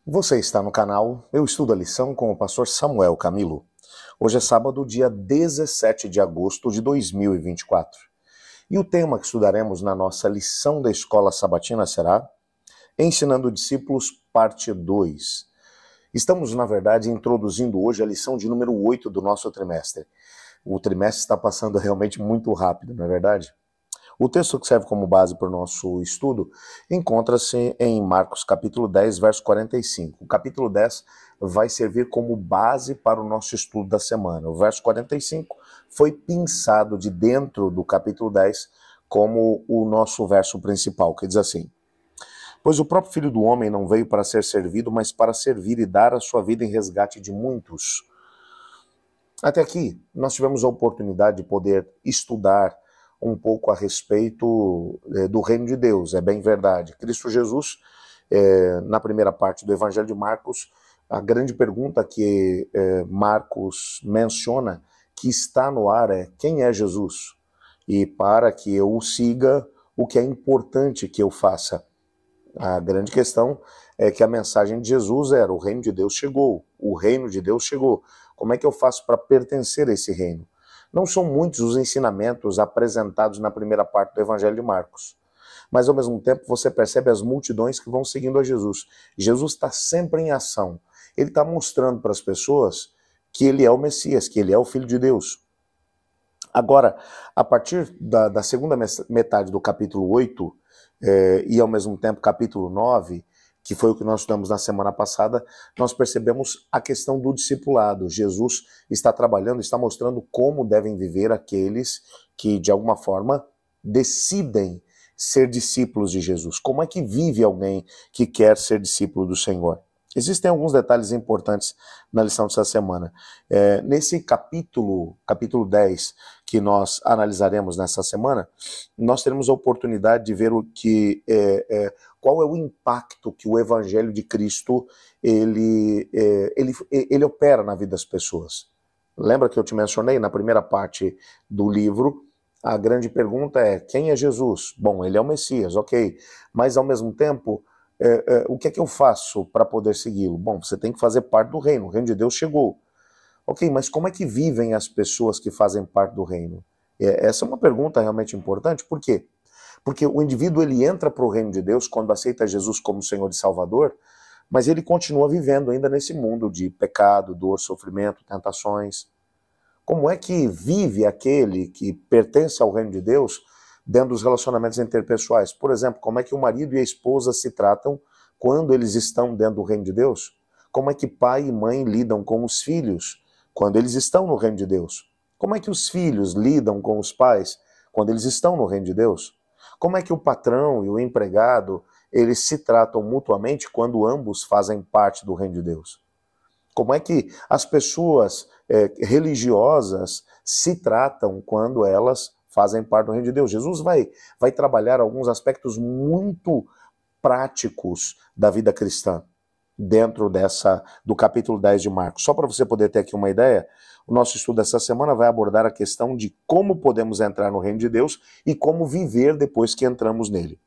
Você está no canal Eu Estudo a Lição com o pastor Samuel Camilo. Hoje é sábado, dia 17 de agosto de 2024. E o tema que estudaremos na nossa lição da escola sabatina será Ensinando Discípulos, parte 2. Estamos, na verdade, introduzindo hoje a lição de número 8 do nosso trimestre. O trimestre está passando realmente muito rápido, não é verdade? O texto que serve como base para o nosso estudo encontra-se em Marcos capítulo 10, verso 45. O capítulo 10 vai servir como base para o nosso estudo da semana. O verso 45 foi pensado de dentro do capítulo 10 como o nosso verso principal, que diz assim: Pois o próprio Filho do Homem não veio para ser servido, mas para servir e dar a sua vida em resgate de muitos. Até aqui, nós tivemos a oportunidade de poder estudar um pouco a respeito do reino de Deus, é bem verdade. Cristo Jesus, na primeira parte do Evangelho de Marcos, a grande pergunta que Marcos menciona, que está no ar, é: quem é Jesus? E para que eu o siga, o que é importante que eu faça? A grande questão é que a mensagem de Jesus era: o reino de Deus chegou, o reino de Deus chegou. Como é que eu faço para pertencer a esse reino? Não são muitos os ensinamentos apresentados na primeira parte do Evangelho de Marcos, mas ao mesmo tempo você percebe as multidões que vão seguindo a Jesus. Jesus está sempre em ação. Ele está mostrando para as pessoas que ele é o Messias, que ele é o Filho de Deus. Agora, a partir da segunda metade do capítulo 8, e ao mesmo tempo capítulo 9, que foi o que nós estudamos na semana passada, nós percebemos a questão do discipulado. Jesus está trabalhando, está mostrando como devem viver aqueles que, de alguma forma, decidem ser discípulos de Jesus. Como é que vive alguém que quer ser discípulo do Senhor? Existem alguns detalhes importantes na lição dessa semana. Nesse capítulo 10, que nós analisaremos nessa semana, nós teremos a oportunidade de ver qual é o impacto que o Evangelho de Cristo ele opera na vida das pessoas. Lembra que eu te mencionei na primeira parte do livro? A grande pergunta é: quem é Jesus? Bom, ele é o Messias, ok. Mas ao mesmo tempo, o que é que eu faço para poder segui-lo? Bom, você tem que fazer parte do reino, o reino de Deus chegou. Ok, mas como é que vivem as pessoas que fazem parte do reino? Essa é uma pergunta realmente importante. Por quê? Porque o indivíduo ele entra para o reino de Deus quando aceita Jesus como Senhor e Salvador, mas ele continua vivendo ainda nesse mundo de pecado, dor, sofrimento, tentações. Como é que vive aquele que pertence ao reino de Deus dentro dos relacionamentos interpessoais? Por exemplo, como é que o marido e a esposa se tratam quando eles estão dentro do reino de Deus? Como é que pai e mãe lidam com os filhos quando eles estão no reino de Deus? Como é que os filhos lidam com os pais quando eles estão no reino de Deus? Como é que o patrão e o empregado, eles se tratam mutuamente quando ambos fazem parte do reino de Deus? Como é que as pessoas religiosas se tratam quando elas fazem parte do reino de Deus? Jesus vai trabalhar alguns aspectos muito práticos da vida cristã dentro do capítulo 10 de Marcos. Só para você poder ter aqui uma ideia, o nosso estudo dessa semana vai abordar a questão de como podemos entrar no reino de Deus e como viver depois que entramos nele.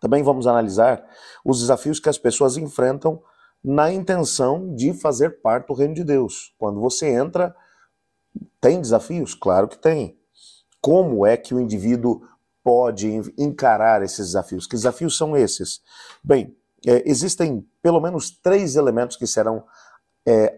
Também vamos analisar os desafios que as pessoas enfrentam na intenção de fazer parte do reino de Deus. Quando você entra, tem desafios? Claro que tem. Como é que o indivíduo pode encarar esses desafios? Que desafios são esses? Bem, existem pelo menos 3 elementos que serão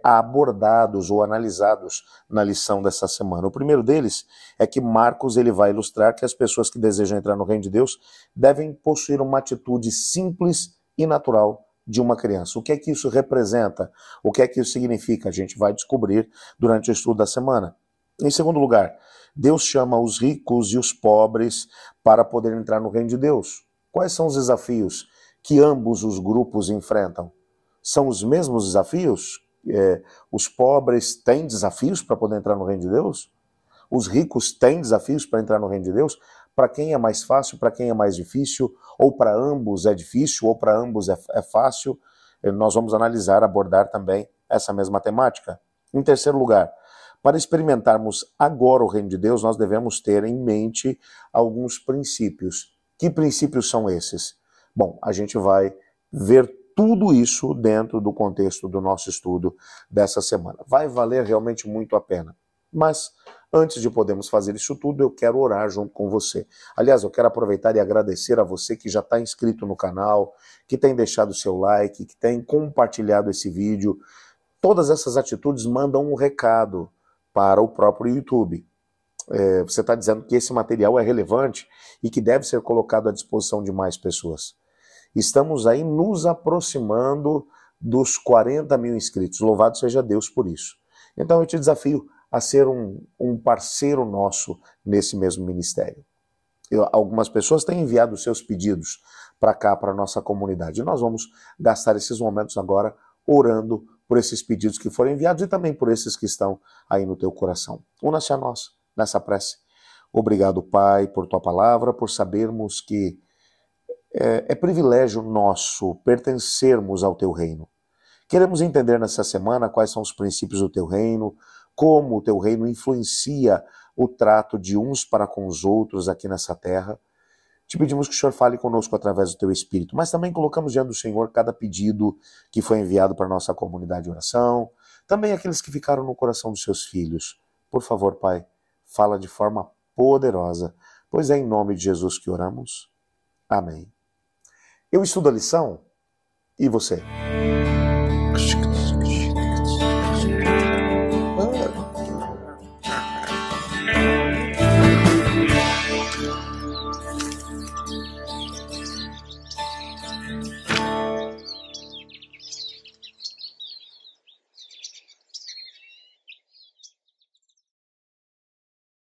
abordados ou analisados na lição dessa semana. O primeiro deles é que Marcos ele vai ilustrar que as pessoas que desejam entrar no reino de Deus devem possuir uma atitude simples e natural de uma criança. O que é que isso representa? O que é que isso significa? A gente vai descobrir durante o estudo da semana. Em segundo lugar, Deus chama os ricos e os pobres para poder entrar no reino de Deus. Quais são os desafios que ambos os grupos enfrentam? São os mesmos desafios? Os pobres têm desafios para poder entrar no reino de Deus? Os ricos têm desafios para entrar no reino de Deus? Para quem é mais fácil, para quem é mais difícil? Ou para ambos é difícil, ou para ambos é fácil? Nós vamos analisar, abordar também essa mesma temática. Em terceiro lugar, para experimentarmos agora o reino de Deus, nós devemos ter em mente alguns princípios. Que princípios são esses? Bom, a gente vai ver tudo isso dentro do contexto do nosso estudo dessa semana. Vai valer realmente muito a pena. Mas antes de podermos fazer isso tudo, eu quero orar junto com você. Aliás, eu quero aproveitar e agradecer a você que já está inscrito no canal, que tem deixado o seu like, que tem compartilhado esse vídeo. Todas essas atitudes mandam um recado para o próprio YouTube. Você está dizendo que esse material é relevante e que deve ser colocado à disposição de mais pessoas. Estamos aí nos aproximando dos 40 mil inscritos. Louvado seja Deus por isso. Então eu te desafio a ser um parceiro nosso nesse mesmo ministério. Algumas pessoas têm enviado seus pedidos para cá, para a nossa comunidade. E nós vamos gastar esses momentos agora orando por esses pedidos que foram enviados e também por esses que estão aí no teu coração. Una-se a nós nessa prece. Obrigado, Pai, por tua palavra, por sabermos que é privilégio nosso pertencermos ao teu reino. Queremos entender nessa semana quais são os princípios do teu reino, como o teu reino influencia o trato de uns para com os outros aqui nessa terra. Te pedimos que o Senhor fale conosco através do teu Espírito, mas também colocamos diante do Senhor cada pedido que foi enviado para a nossa comunidade de oração, também aqueles que ficaram no coração dos seus filhos. Por favor, Pai, fala de forma poderosa, pois é em nome de Jesus que oramos. Amém. Eu estudo a lição, e você?